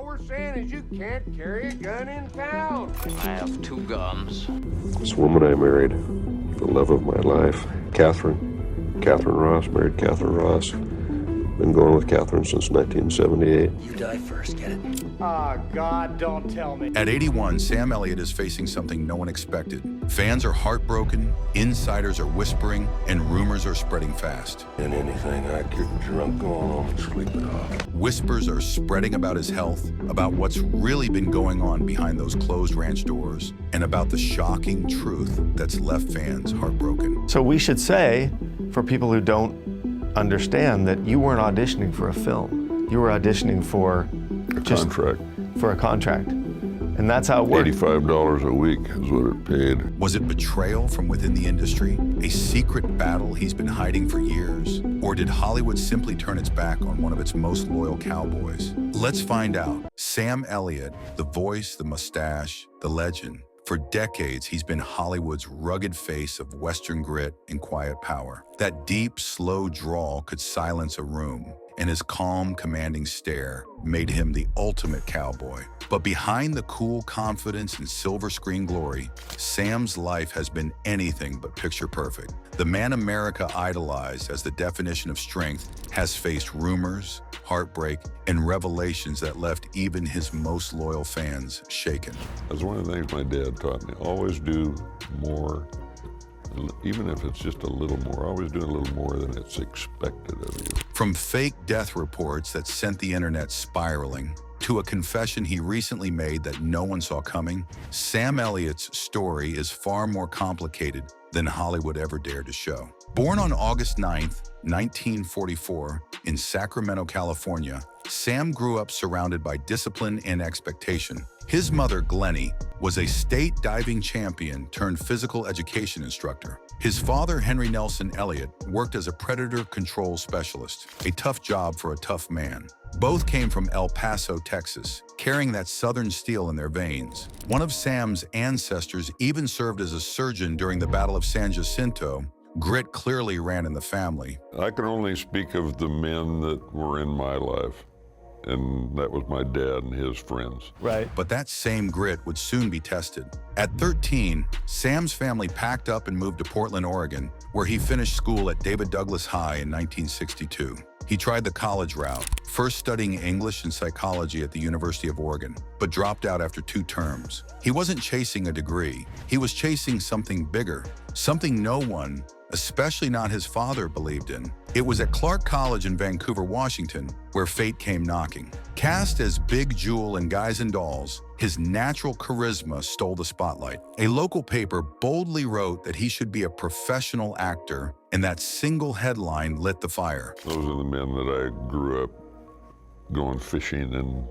all we're saying is you can't carry a gun in town. I have 2 guns. This woman I married, the love of my life, Catherine Ross, married Catherine Ross. Been going with Catherine since 1978. You die first, get it? Ah, God, don't tell me. At 81, Sam Elliott is facing something no one expected. Fans are heartbroken, insiders are whispering, and rumors are spreading fast. And anything I get drunk going home and sleep it off. Whispers are spreading about his health, about what's really been going on behind those closed ranch doors, and about the shocking truth that's left fans heartbroken. So we should say, for people who don't understand, that you weren't auditioning for a film. You were auditioning for a contract. And that's how it worked. $85 a week is what it paid. Was it betrayal from within the industry? A secret battle he's been hiding for years? Or did Hollywood simply turn its back on one of its most loyal cowboys? Let's find out. Sam Elliott, the voice, the mustache, the legend. For decades, he's been Hollywood's rugged face of Western grit and quiet power. That deep, slow drawl could silence a room, and his calm, commanding stare made him the ultimate cowboy. But behind the cool confidence and silver screen glory, Sam's life has been anything but picture perfect. The man America idolized as the definition of strength has faced rumors, heartbreak, and revelations that left even his most loyal fans shaken. That's one of the things my dad taught me. Always do more, even if it's just a little more. Always do a little more than it's expected of you. From fake death reports that sent the internet spiraling, to a confession he recently made that no one saw coming, Sam Elliott's story is far more complicated than Hollywood ever dared to show. Born on August 9th, 1944, in Sacramento, California, Sam grew up surrounded by discipline and expectation. His mother, Glennie, was a state diving champion turned physical education instructor. His father, Henry Nelson Elliott, worked as a predator control specialist, a tough job for a tough man. Both came from El Paso, Texas, carrying that southern steel in their veins. One of Sam's ancestors even served as a surgeon during the Battle of San Jacinto. Grit clearly ran in the family. I can only speak of the men that were in my life, and that was my dad and his friends. Right. But that same grit would soon be tested. At 13, Sam's family packed up and moved to Portland, Oregon, where he finished school at David Douglas High in 1962. He tried the college route, first studying English and psychology at the University of Oregon, but dropped out after 2 terms. He wasn't chasing a degree. He was chasing something bigger, something no one, especially not his father, believed in. It was at Clark College in Vancouver, Washington, where fate came knocking. Cast as Big Jewel in Guys and Dolls, his natural charisma stole the spotlight. A local paper boldly wrote that he should be a professional actor, and that single headline lit the fire. Those are the men that I grew up going fishing and,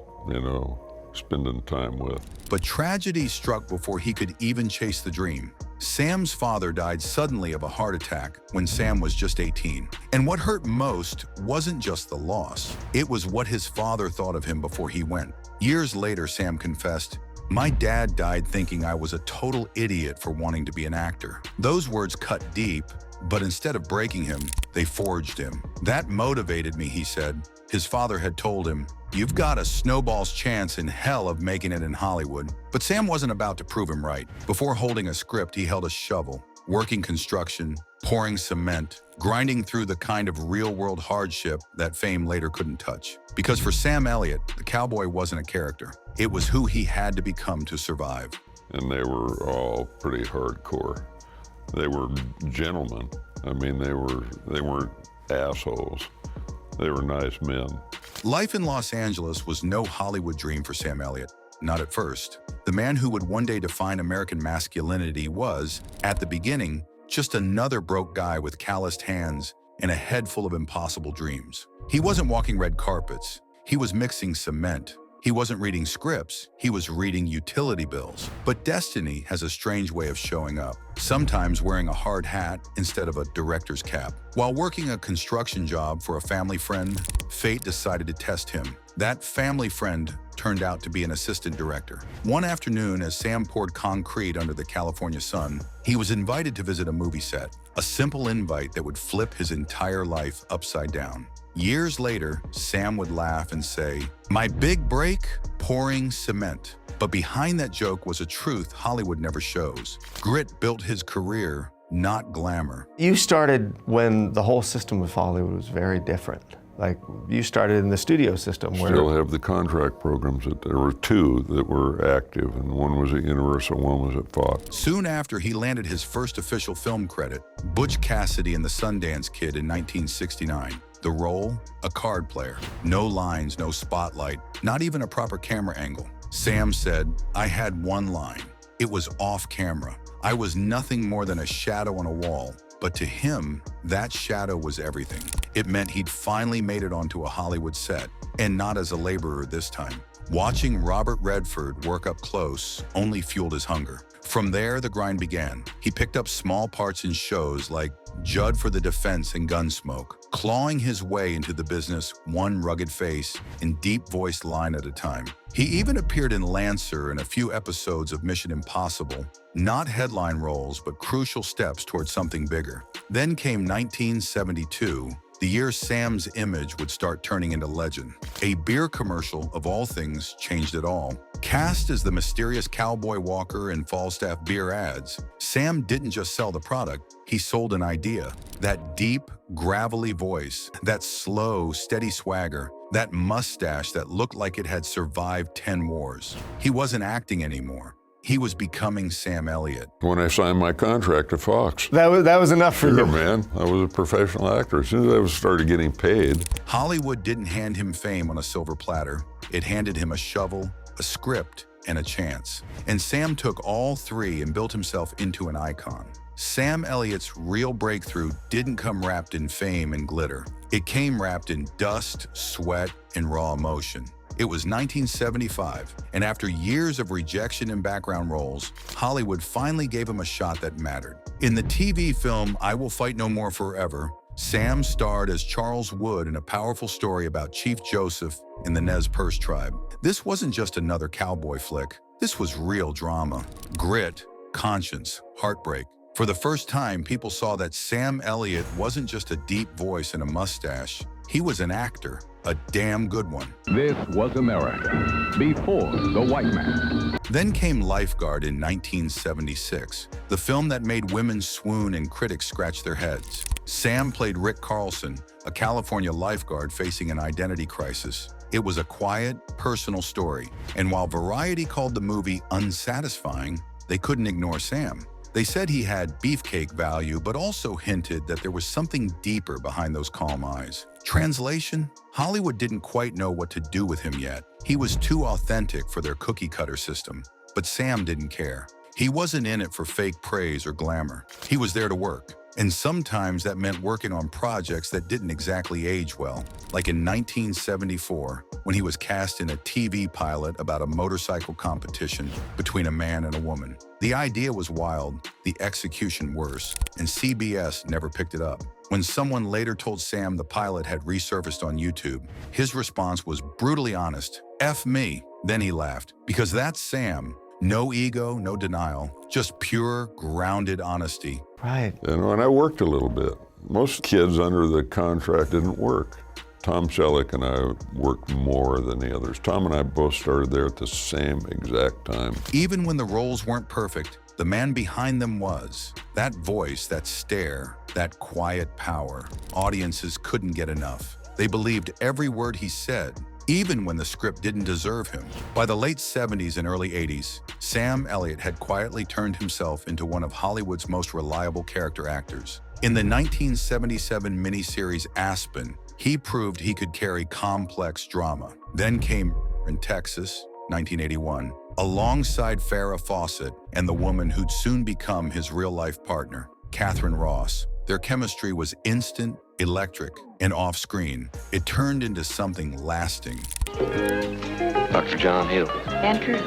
spending time with. But tragedy struck before he could even chase the dream. Sam's father died suddenly of a heart attack when Sam was just 18. And what hurt most wasn't just the loss. It was what his father thought of him before he went. Years later, Sam confessed, "My dad died thinking I was a total idiot for wanting to be an actor." Those words cut deep, but instead of breaking him, they forged him. "That motivated me," he said. His father had told him, "You've got a snowball's chance in hell of making it in Hollywood." But Sam wasn't about to prove him right. Before holding a script, he held a shovel, working construction, pouring cement, grinding through the kind of real-world hardship that fame later couldn't touch. Because for Sam Elliott, the cowboy wasn't a character. It was who he had to become to survive. And they were all pretty hardcore. They were gentlemen. I mean, they weren't assholes. They were nice men. Life in Los Angeles was no Hollywood dream for Sam Elliott, not at first. The man who would one day define American masculinity was, at the beginning, just another broke guy with calloused hands and a head full of impossible dreams. He wasn't walking red carpets. He was mixing cement. He wasn't reading scripts. He was reading utility bills. But destiny has a strange way of showing up, sometimes wearing a hard hat instead of a director's cap. While working a construction job for a family friend, fate decided to test him. That family friend turned out to be an assistant director. One afternoon, as Sam poured concrete under the California sun, he was invited to visit a movie set, a simple invite that would flip his entire life upside down. Years later, Sam would laugh and say, "My big break? pouring cement. But behind that joke was a truth Hollywood never shows. Grit built his career, not glamour. You started when the whole system of Hollywood was very different. Like, you started in the studio system where... Still have the contract programs. There were two that were active, and one was at Universal, one was at Fox. Soon after he landed his first official film credit, Butch Cassidy and the Sundance Kid in 1969. The role, a card player. No lines, no spotlight, not even a proper camera angle. Sam said, "I had one line. It was off camera. I was nothing more than a shadow on a wall. But to him, that shadow was everything. It meant he'd finally made it onto a Hollywood set, and not as a laborer this time. Watching Robert Redford work up close only fueled his hunger. From there, the grind began. He picked up small parts in shows like Judd for the Defense and Gunsmoke, clawing his way into the business one rugged face and deep-voiced line at a time. He even appeared in Lancer and a few episodes of Mission Impossible. Not headline roles, but crucial steps towards something bigger. Then came 1972, the year Sam's image would start turning into legend. A beer commercial, of all things, changed it all. Cast as the mysterious cowboy walker in Falstaff beer ads, Sam didn't just sell the product, he sold an idea. That deep, gravelly voice, that slow, steady swagger, that mustache that looked like it had survived 10 wars. He wasn't acting anymore. He was becoming Sam Elliott. When I signed my contract to Fox, That was enough for sure, you. man, I was a professional actor. As soon as I started getting paid, Hollywood didn't hand him fame on a silver platter. It handed him a shovel, a script, and a chance. And Sam took all three and built himself into an icon. Sam Elliott's real breakthrough didn't come wrapped in fame and glitter. It came wrapped in dust, sweat, and raw emotion. It was 1975, and after years of rejection and background roles, Hollywood finally gave him a shot that mattered. In the TV film I Will Fight No More Forever, Sam starred as Charles Wood in a powerful story about Chief Joseph and the Nez Perce tribe. This wasn't just another cowboy flick. This was real drama. Grit, conscience, heartbreak. For the first time, people saw that Sam Elliott wasn't just a deep voice and a mustache. He was an actor, a damn good one. This was America, before the white man. Then came Lifeguard in 1976, the film that made women swoon and critics scratch their heads. Sam played Rick Carlson, a California lifeguard facing an identity crisis. It was a quiet, personal story, and while Variety called the movie unsatisfying, they couldn't ignore Sam. They said he had beefcake value, but also hinted that there was something deeper behind those calm eyes. Translation? Hollywood didn't quite know what to do with him yet. He was too authentic for their cookie-cutter system. But Sam didn't care. He wasn't in it for fake praise or glamour. He was there to work. And sometimes that meant working on projects that didn't exactly age well. Like in 1974, when he was cast in a TV pilot about a motorcycle competition between a man and a woman. The idea was wild, the execution worse, and CBS never picked it up. When someone later told Sam the pilot had resurfaced on YouTube, his response was brutally honest, "F me." Then he laughed, because that's Sam. No ego, no denial, just pure, grounded honesty. Right. and when I worked a little bit, most kids under the contract didn't work. Tom Selleck and I worked more than the others. Tom and I both started there at the same exact time. Even when the roles weren't perfect, the man behind them was. That voice, that stare, that quiet power. Audiences couldn't get enough. They believed every word he said, even when the script didn't deserve him. By the late 70s and early 80s, Sam Elliott had quietly turned himself into one of Hollywood's most reliable character actors. In the 1977 miniseries Aspen, he proved he could carry complex drama. Then came in Texas, 1981, alongside Farrah Fawcett and the woman who'd soon become his real-life partner, Catherine Ross. Their chemistry was instant, electric, and off-screen. It turned into something lasting. Dr. John Hill. Enter.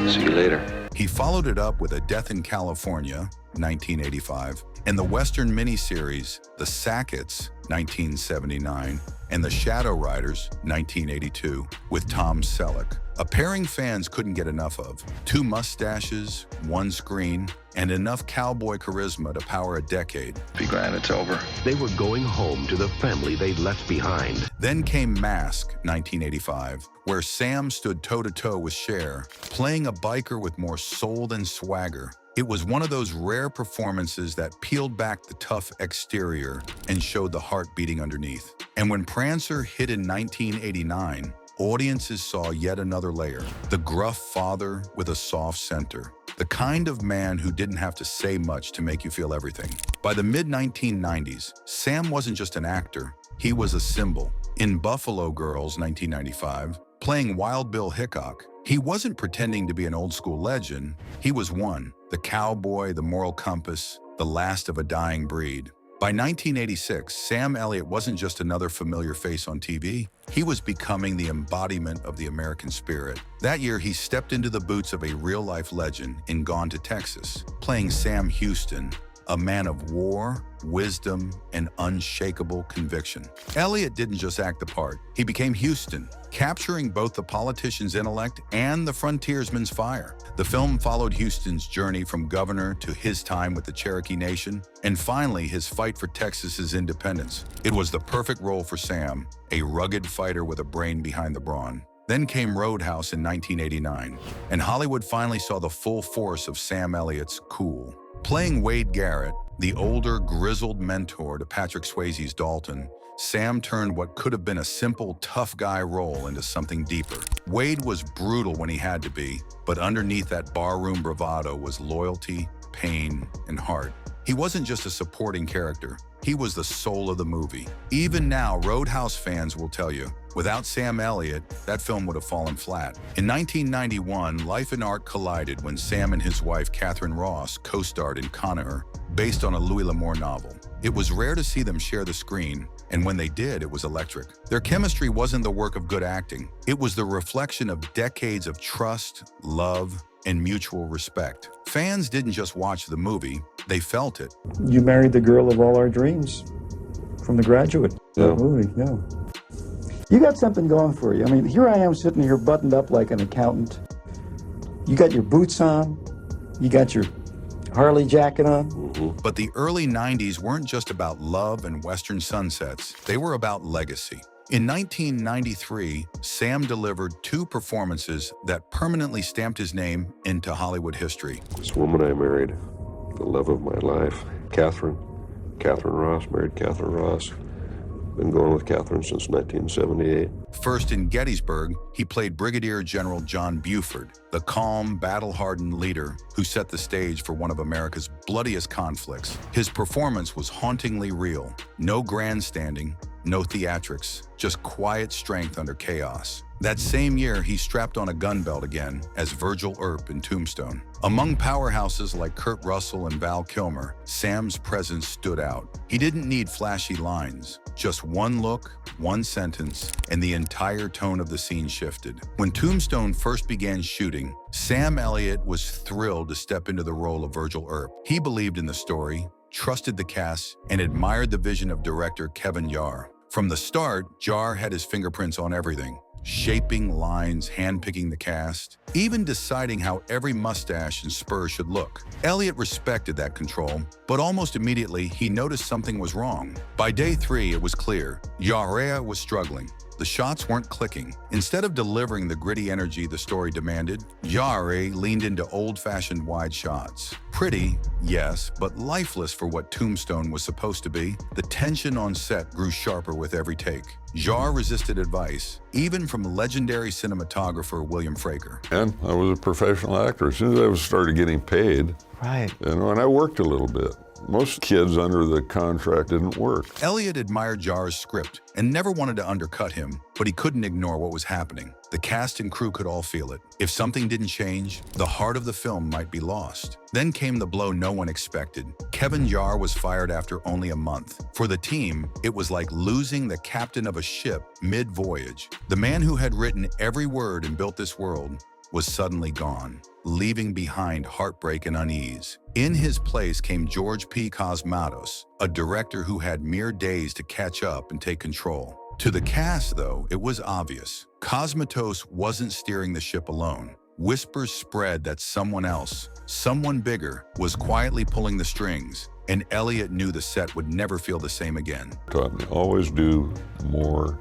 See you later. He followed it up with A Death in California, 1985, and the Western miniseries, The Sacketts, 1979, and The Shadow Riders, 1982, with Tom Selleck. A pairing fans couldn't get enough of. 2 mustaches, 1 screen, and enough cowboy charisma to power a decade. Be glad it's over. They were going home to the family they'd left behind. Then came Mask, 1985, where Sam stood toe-to-toe with Cher, playing a biker with more soul than swagger. It was one of those rare performances that peeled back the tough exterior and showed the heart beating underneath. And when Prancer hit in 1989, audiences saw yet another layer. The gruff father with a soft center. The kind of man who didn't have to say much to make you feel everything. By the mid-1990s, Sam wasn't just an actor, he was a symbol. In Buffalo Girls, 1995, playing Wild Bill Hickok, he wasn't pretending to be an old-school legend. He was one, the cowboy, the moral compass, the last of a dying breed. By 1986, Sam Elliott wasn't just another familiar face on TV. He was becoming the embodiment of the American spirit. That year, he stepped into the boots of a real-life legend in Gone to Texas, playing Sam Houston, a man of war, wisdom, and unshakable conviction. Elliott didn't just act the part. He became Houston, capturing both the politician's intellect and the frontiersman's fire. The film followed Houston's journey from governor to his time with the Cherokee Nation, and finally his fight for Texas's independence. It was the perfect role for Sam, a rugged fighter with a brain behind the brawn. Then came Roadhouse in 1989, and Hollywood finally saw the full force of Sam Elliott's cool. Playing Wade Garrett, the older, grizzled mentor to Patrick Swayze's Dalton, Sam turned what could have been a simple, tough guy role into something deeper. Wade was brutal when he had to be, but underneath that barroom bravado was loyalty, pain, and heart. He wasn't just a supporting character. He was the soul of the movie. Even now, Roadhouse fans will tell you, without Sam Elliott, that film would have fallen flat. In 1991, life and art collided when Sam and his wife, Catherine Ross, co-starred in Con Air, based on a Louis L'Amour novel. It was rare to see them share the screen, and when they did, it was electric. Their chemistry wasn't the work of good acting. It was the reflection of decades of trust, love, and mutual respect. Fans didn't just watch the movie, they felt it. You married the girl of all our dreams from The Graduate, Yeah. that movie, yeah. You got something going for you. I mean, here I am sitting here buttoned up like an accountant. You got your boots on, you got your Harley jacket on. But the early 90s weren't just about love and western sunsets, they were about legacy. In 1993, Sam delivered 2 performances that permanently stamped his name into Hollywood history. This woman I married, the love of my life, Catherine Ross, married Catherine Ross. Been going with Catherine since 1978. First in Gettysburg, he played Brigadier General John Buford, the calm, battle-hardened leader who set the stage for one of America's bloodiest conflicts. His performance was hauntingly real. No grandstanding, no theatrics, just quiet strength under chaos. That same year, he strapped on a gun belt again as Virgil Earp in Tombstone. Among powerhouses like Kurt Russell and Val Kilmer, Sam's presence stood out. He didn't need flashy lines. Just one look, one sentence, and the entire tone of the scene shifted. When Tombstone first began shooting, Sam Elliott was thrilled to step into the role of Virgil Earp. He believed in the story, trusted the cast, and admired the vision of director Kevin Yarr. From the start, Yarr had his fingerprints on everything. Shaping lines, handpicking the cast, even deciding how every mustache and spur should look. Elliott respected that control, but almost immediately he noticed something was wrong. By day 3, it was clear. Yarr was struggling. The shots weren't clicking. Instead of delivering the gritty energy the story demanded, Yarr leaned into old-fashioned wide shots. Pretty, yes, but lifeless for what Tombstone was supposed to be. The tension on set grew sharper with every take. Yarr resisted advice, even from legendary cinematographer William Fraker. And I was a professional actor. As soon as I started getting paid, Right. and I worked a little bit. Most kids under the contract didn't work. Elliott admired Yarr's script and never wanted to undercut him, but he couldn't ignore what was happening. The cast and crew could all feel it. If something didn't change, the heart of the film might be lost. Then came the blow no one expected. Kevin Yarr was fired after only a month. For the team, it was like losing the captain of a ship mid-voyage. The man who had written every word and built this world was suddenly gone, leaving behind heartbreak and unease. In his place came George P. Cosmatos, a director who had mere days to catch up and take control. To the cast, though, it was obvious. Cosmatos wasn't steering the ship alone. Whispers spread that someone else, someone bigger, was quietly pulling the strings, and Elliott knew the set would never feel the same again. Taught me, always do more,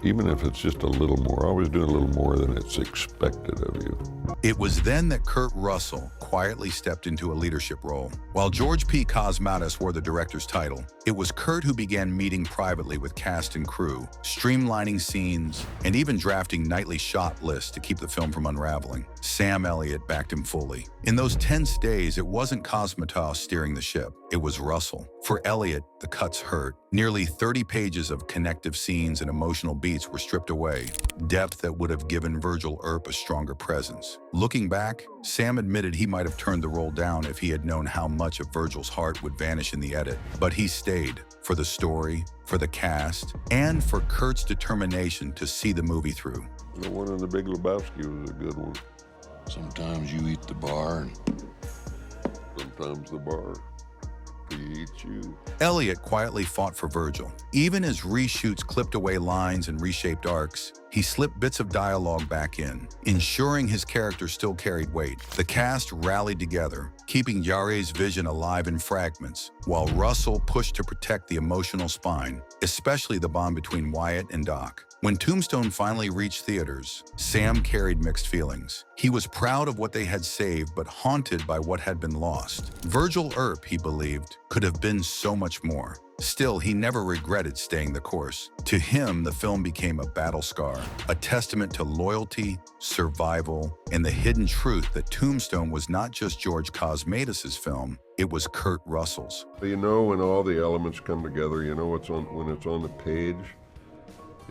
even if it's just a little more, always do a little more than it's expected of you. It was then that Kurt Russell quietly stepped into a leadership role. While George P. Cosmatos wore the director's title, it was Kurt who began meeting privately with cast and crew, streamlining scenes, and even drafting nightly shot lists to keep the film from unraveling. Sam Elliott backed him fully. In those tense days, it wasn't Cosmatos steering the ship, it was Russell. For Elliott, the cuts hurt. Nearly 30 pages of connective scenes and emotional beats were stripped away, depth that would have given Virgil Earp a stronger presence. Looking back, Sam admitted he might have turned the role down if he had known how much of Virgil's heart would vanish in the edit. But he stayed, for the story, for the cast, and for Kurt's determination to see the movie through. The one in The Big Lebowski was a good one. Sometimes you eat the bar, and sometimes the bar eats you. Elliott quietly fought for Virgil. Even as reshoots clipped away lines and reshaped arcs, he slipped bits of dialogue back in, ensuring his character still carried weight. The cast rallied together, keeping Yare's vision alive in fragments, while Russell pushed to protect the emotional spine, especially the bond between Wyatt and Doc. When Tombstone finally reached theaters, Sam carried mixed feelings. He was proud of what they had saved, but haunted by what had been lost. Virgil Earp, he believed, could have been so much more. Still, he never regretted staying the course. To him, the film became a battle scar, a testament to loyalty, survival, and the hidden truth that Tombstone was not just George Cosmatos' film, it was Kurt Russell's. You know, when all the elements come together, you know when it's on the page,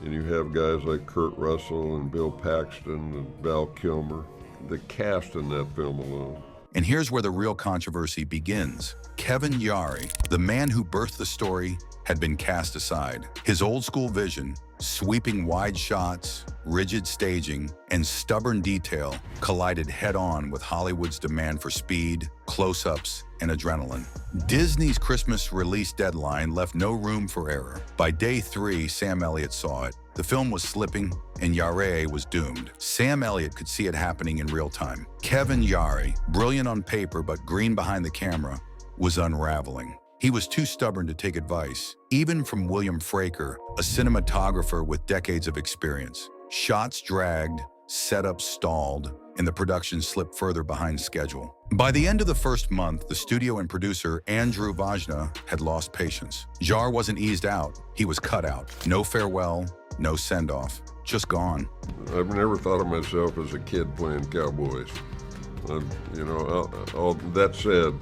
and you have guys like Kurt Russell and Bill Paxton and Val Kilmer, the cast in that film alone. And here's where the real controversy begins. Kevin Yare, the man who birthed the story, had been cast aside. His old-school vision, sweeping wide shots, rigid staging, and stubborn detail collided head-on with Hollywood's demand for speed, close-ups, and adrenaline. Disney's Christmas release deadline left no room for error. By day 3, Sam Elliott saw it. The film was slipping, and Yare was doomed. Sam Elliott could see it happening in real time. Kevin Yare, brilliant on paper but green behind the camera, was unraveling. He was too stubborn to take advice, even from William Fraker, a cinematographer with decades of experience. Shots dragged, setups stalled, and the production slipped further behind schedule. By the end of the first month, the studio and producer Andrew Vajna had lost patience. Jar wasn't eased out, he was cut out. No farewell, no send-off, just gone. I've never thought of myself as a kid playing cowboys. All that said,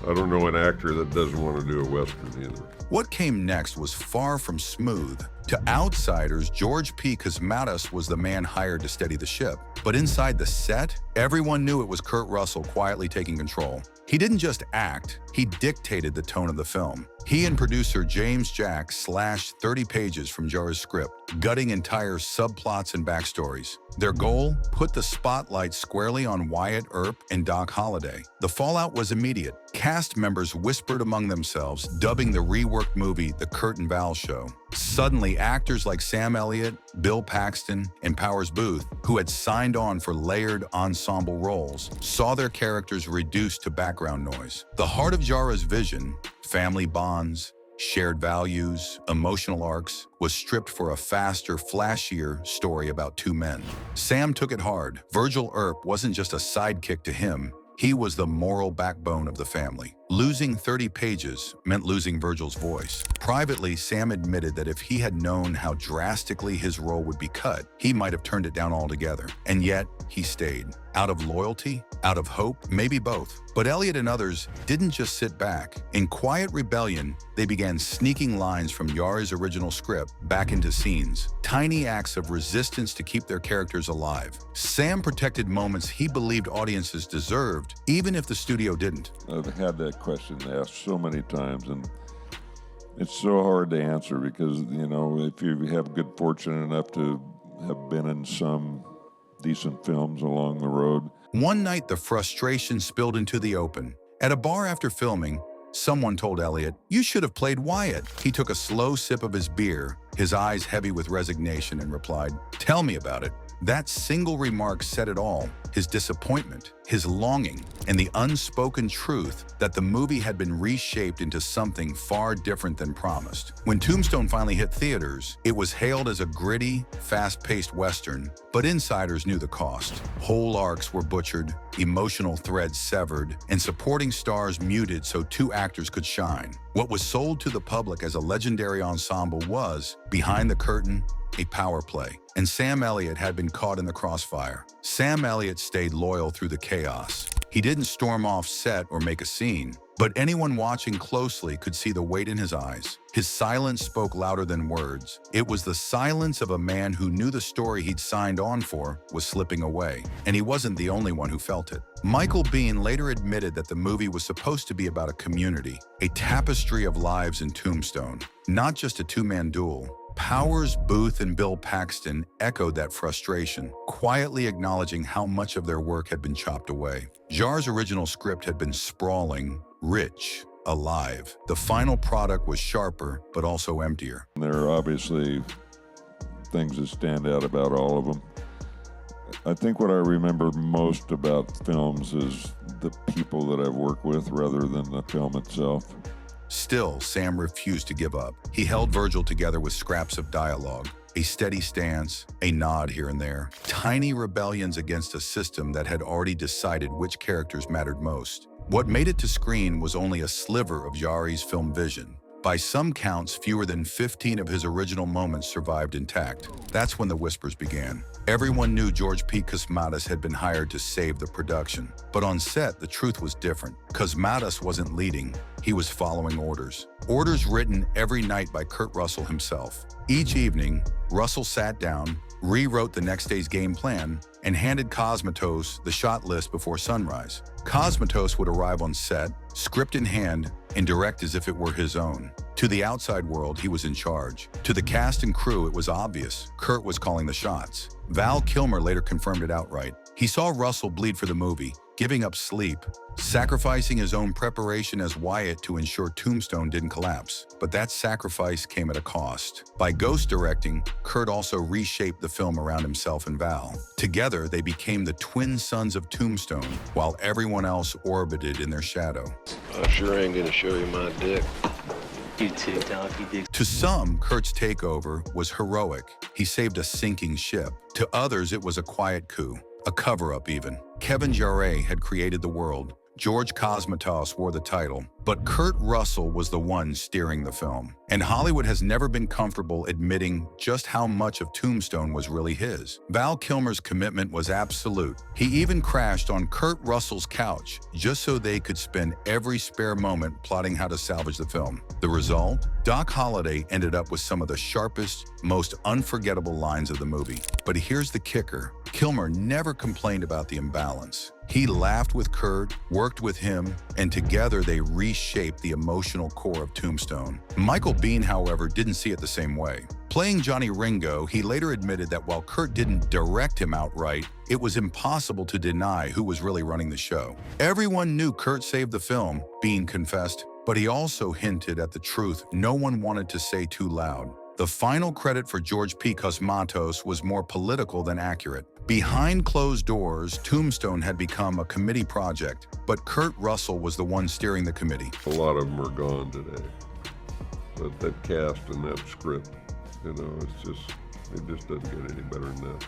I don't know an actor that doesn't want to do a Western either. What came next was far from smooth. To outsiders, George P. Cosmatos was the man hired to steady the ship. But inside the set, everyone knew it was Kurt Russell quietly taking control. He didn't just act, he dictated the tone of the film. He and producer James Jack slashed 30 pages from Jar's script, gutting entire subplots and backstories. Their goal? Put the spotlight squarely on Wyatt Earp and Doc Holliday. The fallout was immediate. Cast members whispered among themselves, dubbing the reworked movie The Kurt and Val Show. Suddenly, actors like Sam Elliott, Bill Paxton, and Powers Booth, who had signed on for layered ensemble roles, saw their characters reduced to background noise. The heart of Jara's vision, family bonds, shared values, emotional arcs, was stripped for a faster, flashier story about two men. Sam took it hard. Virgil Earp wasn't just a sidekick to him, he was the moral backbone of the family. Losing 30 pages meant losing Virgil's voice. Privately, Sam admitted that if he had known how drastically his role would be cut, he might have turned it down altogether. And yet, he stayed. Out of loyalty? Out of hope? Maybe both. But Elliott and others didn't just sit back. In quiet rebellion, they began sneaking lines from Yar's original script back into scenes. Tiny acts of resistance to keep their characters alive. Sam protected moments he believed audiences deserved, even if the studio didn't. I've had that question asked so many times, and it's so hard to answer because, if you have good fortune enough to have been in some decent films along the road. One night, the frustration spilled into the open. At a bar after filming, someone told Elliott, "You should have played Wyatt." He took a slow sip of his beer, his eyes heavy with resignation, and replied, "Tell me about it." That single remark said it all: his disappointment, his longing, and the unspoken truth that the movie had been reshaped into something far different than promised. When Tombstone finally hit theaters, it was hailed as a gritty, fast-paced Western, but insiders knew the cost. Whole arcs were butchered, emotional threads severed, and supporting stars muted so two actors could shine. What was sold to the public as a legendary ensemble was, behind the curtain, a power play, and Sam Elliott had been caught in the crossfire. Sam Elliott stayed loyal through the chaos. He didn't storm off set or make a scene, but anyone watching closely could see the weight in his eyes. His silence spoke louder than words. It was the silence of a man who knew the story he'd signed on for was slipping away, and he wasn't the only one who felt it. Michael Biehn later admitted that the movie was supposed to be about a community, a tapestry of lives in Tombstone, not just a two-man duel. Powers, Booth, and Bill Paxton echoed that frustration, quietly acknowledging how much of their work had been chopped away. Jarre's original script had been sprawling, rich, alive. The final product was sharper, but also emptier. There are obviously things that stand out about all of them. I think what I remember most about films is the people that I've worked with rather than the film itself. Still, Sam refused to give up. He held Virgil together with scraps of dialogue, a steady stance, a nod here and there, tiny rebellions against a system that had already decided which characters mattered most. What made it to screen was only a sliver of Jarre's film vision. By some counts, fewer than 15 of his original moments survived intact. That's when the whispers began. Everyone knew George P. Cosmatos had been hired to save the production. But on set, the truth was different. Cosmatos wasn't leading. He was following orders. Orders written every night by Kurt Russell himself. Each evening, Russell sat down, rewrote the next day's game plan, and handed Cosmatos the shot list before sunrise. Cosmatos would arrive on set, script in hand, and direct as if it were his own. To the outside world, he was in charge. To the cast and crew, it was obvious. Kurt was calling the shots. Val Kilmer later confirmed it outright. He saw Russell bleed for the movie, giving up sleep, sacrificing his own preparation as Wyatt to ensure Tombstone didn't collapse. But that sacrifice came at a cost. By ghost directing, Kurt also reshaped the film around himself and Val. Together, they became the twin sons of Tombstone, while everyone else orbited in their shadow. I sure ain't gonna show you my dick. You too, donkey dick. To some, Kurt's takeover was heroic. He saved a sinking ship. To others, it was a quiet coup, a cover-up even. Kevin Jarre had created the world. George Cosmatos wore the title, but Kurt Russell was the one steering the film. And Hollywood has never been comfortable admitting just how much of Tombstone was really his. Val Kilmer's commitment was absolute. He even crashed on Kurt Russell's couch just so they could spend every spare moment plotting how to salvage the film. The result? Doc Holliday ended up with some of the sharpest, most unforgettable lines of the movie. But here's the kicker. Kilmer never complained about the imbalance. He laughed with Kurt, worked with him, and together they reshaped the emotional core of Tombstone. Michael Biehn, however, didn't see it the same way. Playing Johnny Ringo, he later admitted that while Kurt didn't direct him outright, it was impossible to deny who was really running the show. Everyone knew Kurt saved the film, Biehn confessed, but he also hinted at the truth no one wanted to say too loud. The final credit for George P. Cosmatos was more political than accurate. Behind closed doors, Tombstone had become a committee project, but Kurt Russell was the one steering the committee. A lot of them are gone today. But that cast and that script, it just doesn't get any better than that.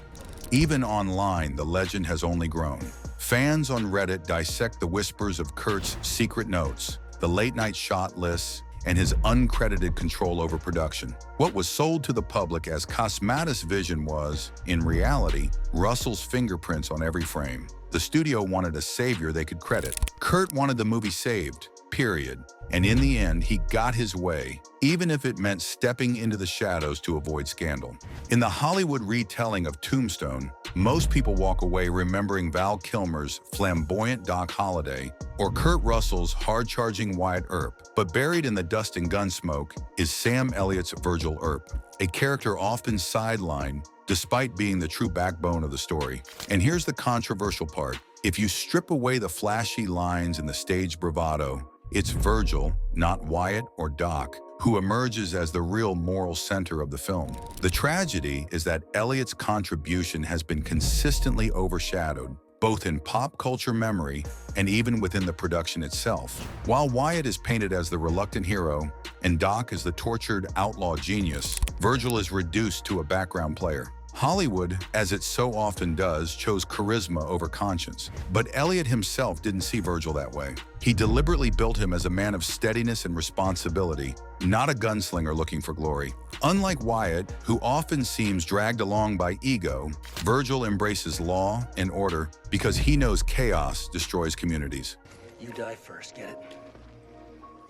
Even online, the legend has only grown. Fans on Reddit dissect the whispers of Kurt's secret notes, the late-night shot lists, and his uncredited control over production. What was sold to the public as Cosmatos' vision was, in reality, Russell's fingerprints on every frame. The studio wanted a savior they could credit. Kurt wanted the movie saved, period. And in the end, he got his way, even if it meant stepping into the shadows to avoid scandal. In the Hollywood retelling of Tombstone, most people walk away remembering Val Kilmer's flamboyant Doc Holliday or Kurt Russell's hard-charging Wyatt Earp. But buried in the dust and gun smoke is Sam Elliott's Virgil Earp, a character often sidelined despite being the true backbone of the story. And here's the controversial part. If you strip away the flashy lines and the stage bravado, it's Virgil, not Wyatt or Doc, who emerges as the real moral center of the film. The tragedy is that Elliott's contribution has been consistently overshadowed, both in pop culture memory and even within the production itself. While Wyatt is painted as the reluctant hero and Doc is the tortured outlaw genius, Virgil is reduced to a background player. Hollywood, as it so often does, chose charisma over conscience. But Elliott himself didn't see Virgil that way. He deliberately built him as a man of steadiness and responsibility, not a gunslinger looking for glory. Unlike Wyatt, who often seems dragged along by ego, Virgil embraces law and order because he knows chaos destroys communities. You die first, get it?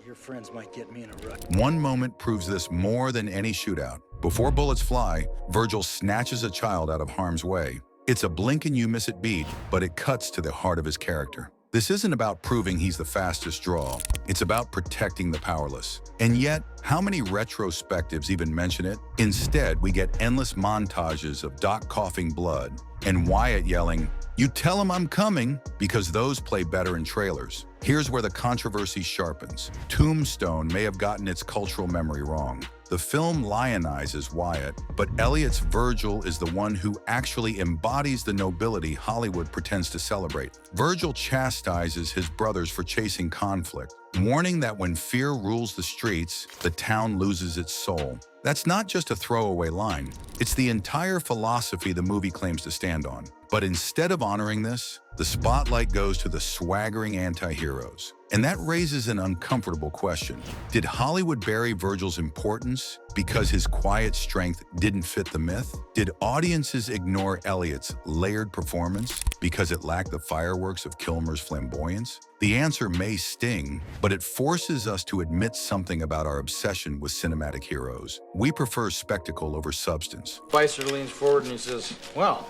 Your friends might get me in a rut. One moment proves this more than any shootout. Before bullets fly, Virgil snatches a child out of harm's way. It's a blink and you miss it beat, but it cuts to the heart of his character. This isn't about proving he's the fastest draw. It's about protecting the powerless. And yet, how many retrospectives even mention it? Instead, we get endless montages of Doc coughing blood and Wyatt yelling, "You tell him I'm coming," because those play better in trailers. Here's where the controversy sharpens. Tombstone may have gotten its cultural memory wrong. The film lionizes Wyatt, but Elliott's Virgil is the one who actually embodies the nobility Hollywood pretends to celebrate. Virgil chastises his brothers for chasing conflict, warning that when fear rules the streets, the town loses its soul. That's not just a throwaway line. It's the entire philosophy the movie claims to stand on. But instead of honoring this, the spotlight goes to the swaggering anti-heroes. And that raises an uncomfortable question. Did Hollywood bury Virgil's importance because his quiet strength didn't fit the myth? Did audiences ignore Elliott's layered performance because it lacked the fireworks of Kilmer's flamboyance? The answer may sting, but it forces us to admit something about our obsession with cinematic heroes. We prefer spectacle over substance. Spicer leans forward and he says, "Well,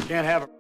can't have it."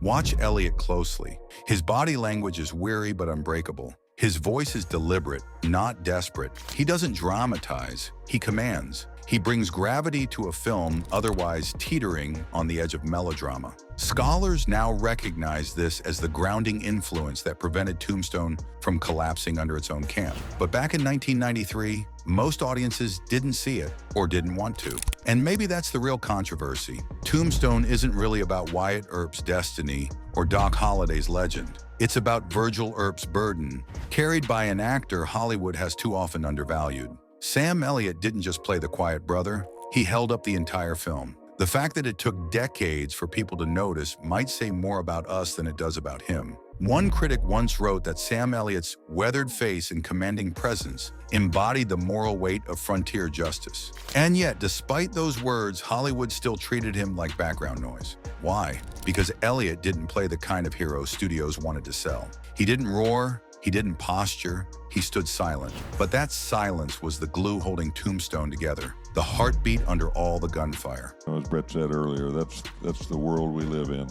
Watch Elliott closely. His body language is weary but unbreakable. His voice is deliberate, not desperate. He doesn't dramatize, he commands. He brings gravity to a film otherwise teetering on the edge of melodrama. Scholars now recognize this as the grounding influence that prevented Tombstone from collapsing under its own camp. But back in 1993, most audiences didn't see it or didn't want to. And maybe that's the real controversy. Tombstone isn't really about Wyatt Earp's destiny or Doc Holliday's legend. It's about Virgil Earp's burden, carried by an actor Hollywood has too often undervalued. Sam Elliott didn't just play the quiet brother, he held up the entire film. The fact that it took decades for people to notice might say more about us than it does about him. One critic once wrote that Sam Elliott's weathered face and commanding presence embodied the moral weight of frontier justice. And yet, despite those words, Hollywood still treated him like background noise. Why? Because Elliott didn't play the kind of hero studios wanted to sell. He didn't roar, he didn't posture, he stood silent. But that silence was the glue holding Tombstone together, the heartbeat under all the gunfire. As Brett said earlier, that's the world we live in.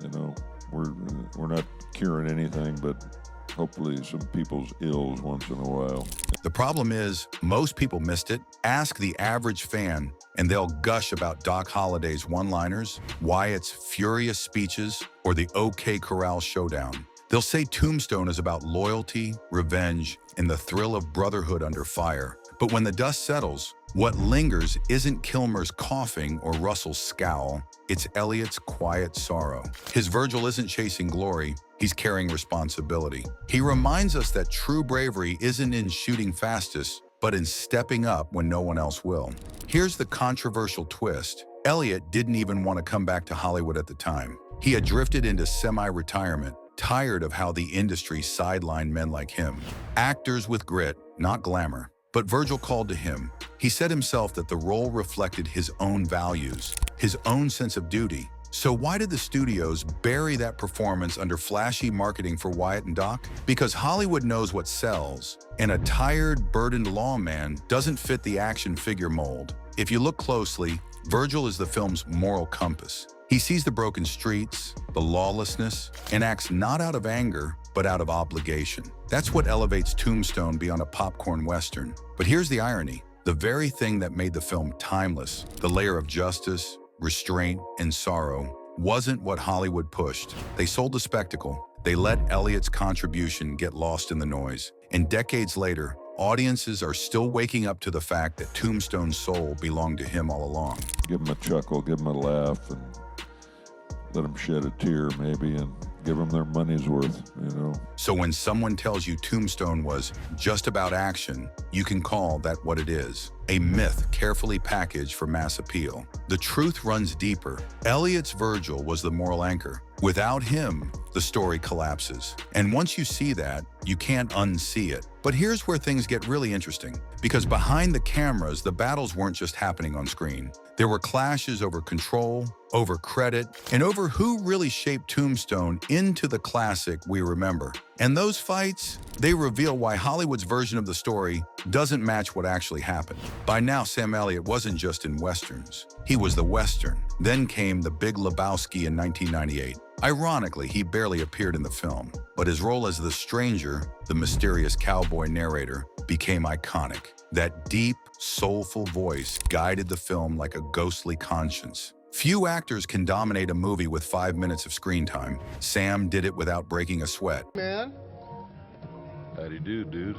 You know, we're not curing anything, but hopefully some people's ills once in a while. The problem is, most people missed it. Ask the average fan, and they'll gush about Doc Holliday's one-liners, Wyatt's furious speeches, or the OK Corral showdown. They'll say Tombstone is about loyalty, revenge, and the thrill of brotherhood under fire. But when the dust settles, what lingers isn't Kilmer's coughing or Russell's scowl, it's Elliott's quiet sorrow. His Virgil isn't chasing glory, he's carrying responsibility. He reminds us that true bravery isn't in shooting fastest, but in stepping up when no one else will. Here's the controversial twist. Elliott didn't even want to come back to Hollywood at the time. He had drifted into semi-retirement, tired of how the industry sidelined men like him. Actors with grit, not glamour. But Virgil called to him. He said himself that the role reflected his own values, his own sense of duty. So why did the studios bury that performance under flashy marketing for Wyatt and Doc? Because Hollywood knows what sells, and a tired, burdened lawman doesn't fit the action figure mold. If you look closely, Virgil is the film's moral compass. He sees the broken streets, the lawlessness, and acts not out of anger, but out of obligation. That's what elevates Tombstone beyond a popcorn western. But here's the irony. The very thing that made the film timeless, the layer of justice, restraint, and sorrow, wasn't what Hollywood pushed. They sold the spectacle. They let Elliott's contribution get lost in the noise. And decades later, audiences are still waking up to the fact that Tombstone's soul belonged to him all along. Give them a chuckle, give them a laugh, and let them shed a tear maybe, and give them their money's worth, you know. So when someone tells you Tombstone was just about action, you can call that what it is. A myth carefully packaged for mass appeal. The truth runs deeper. Elliott's Virgil was the moral anchor. Without him, the story collapses. And once you see that, you can't unsee it. But here's where things get really interesting. Because behind the cameras, the battles weren't just happening on screen. There were clashes over control, over credit, and over who really shaped Tombstone into the classic we remember. And those fights, they reveal why Hollywood's version of the story doesn't match what actually happened. By now, Sam Elliott wasn't just in Westerns. He was the Western. Then came The Big Lebowski in 1998. Ironically, he barely appeared in the film, but his role as the stranger, the mysterious cowboy narrator, became iconic. That deep, soulful voice guided the film like a ghostly conscience. Few actors can dominate a movie with 5 minutes of screen time. Sam did it without breaking a sweat. Man. Howdy do, dude.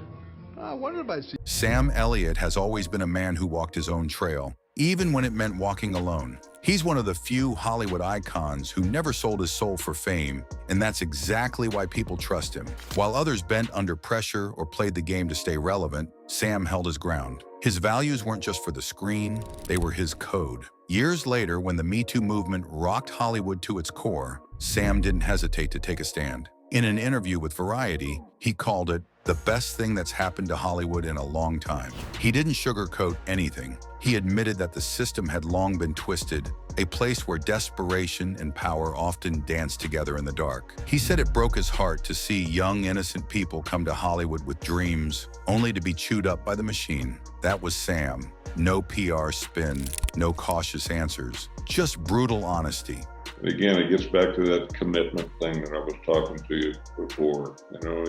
I wondered if I'd see. Sam Elliott has always been a man who walked his own trail, even when it meant walking alone. He's one of the few Hollywood icons who never sold his soul for fame, and that's exactly why people trust him. While others bent under pressure or played the game to stay relevant, Sam held his ground. His values weren't just for the screen, they were his code. Years later, when the Me Too movement rocked Hollywood to its core, Sam didn't hesitate to take a stand. In an interview with Variety, he called it the best thing that's happened to Hollywood in a long time. He didn't sugarcoat anything. He admitted that the system had long been twisted, a place where desperation and power often dance together in the dark. He said it broke his heart to see young, innocent people come to Hollywood with dreams, only to be chewed up by the machine. That was Sam. No PR spin, no cautious answers, just brutal honesty. Again, it gets back to that commitment thing that I was talking to you before. You know,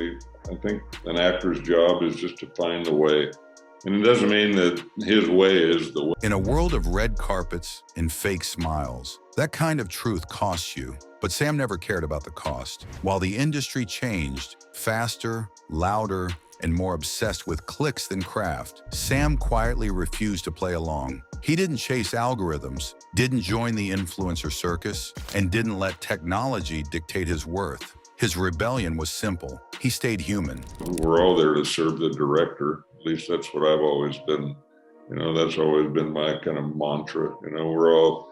I think an actor's job is just to find the way. And it doesn't mean that his way is the way. In a world of red carpets and fake smiles, that kind of truth costs you. But Sam never cared about the cost. While the industry changed, faster, louder, and more obsessed with clicks than craft, Sam quietly refused to play along. He didn't chase algorithms, didn't join the influencer circus, and didn't let technology dictate his worth. His rebellion was simple. He stayed human. We're all there to serve the director. At least that's what I've always been. You know, that's always been my kind of mantra. You know, we're all,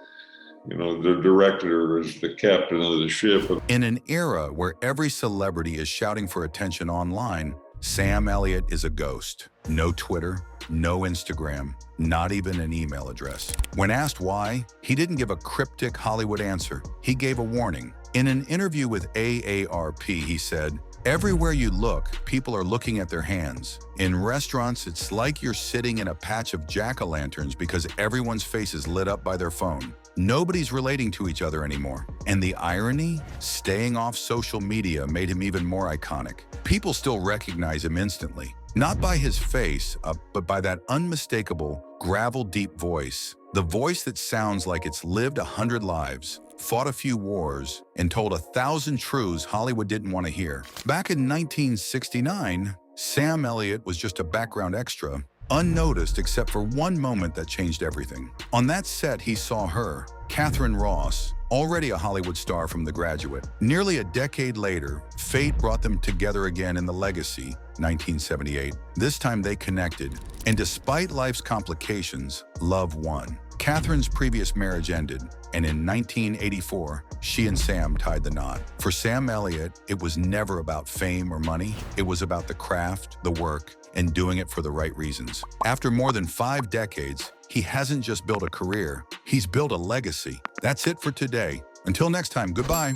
you know, the director is the captain of the ship. In an era where every celebrity is shouting for attention online, Sam Elliott is a ghost. No Twitter, no Instagram, not even an email address. When asked why, he didn't give a cryptic Hollywood answer. He gave a warning. In an interview with AARP, he said, "Everywhere you look, people are looking at their hands. In restaurants, it's like you're sitting in a patch of jack-o'-lanterns because everyone's face is lit up by their phone. Nobody's relating to each other anymore." And the irony? Staying off social media made him even more iconic. People still recognize him instantly. Not by his face, but by that unmistakable, gravel-deep voice. The voice that sounds like it's lived 100 lives, fought a few wars, and told 1,000 truths Hollywood didn't want to hear. Back in 1969, Sam Elliott was just a background extra, unnoticed except for one moment that changed everything. On that set, he saw her, Catherine Ross, already a Hollywood star from The Graduate. Nearly a decade later, fate brought them together again in The Legacy, 1978. This time they connected, and despite life's complications, love won. Catherine's previous marriage ended, and in 1984, she and Sam tied the knot. For Sam Elliott, it was never about fame or money. It was about the craft, the work, and doing it for the right reasons. After more than 5 decades, he hasn't just built a career, he's built a legacy. That's it for today. Until next time, goodbye.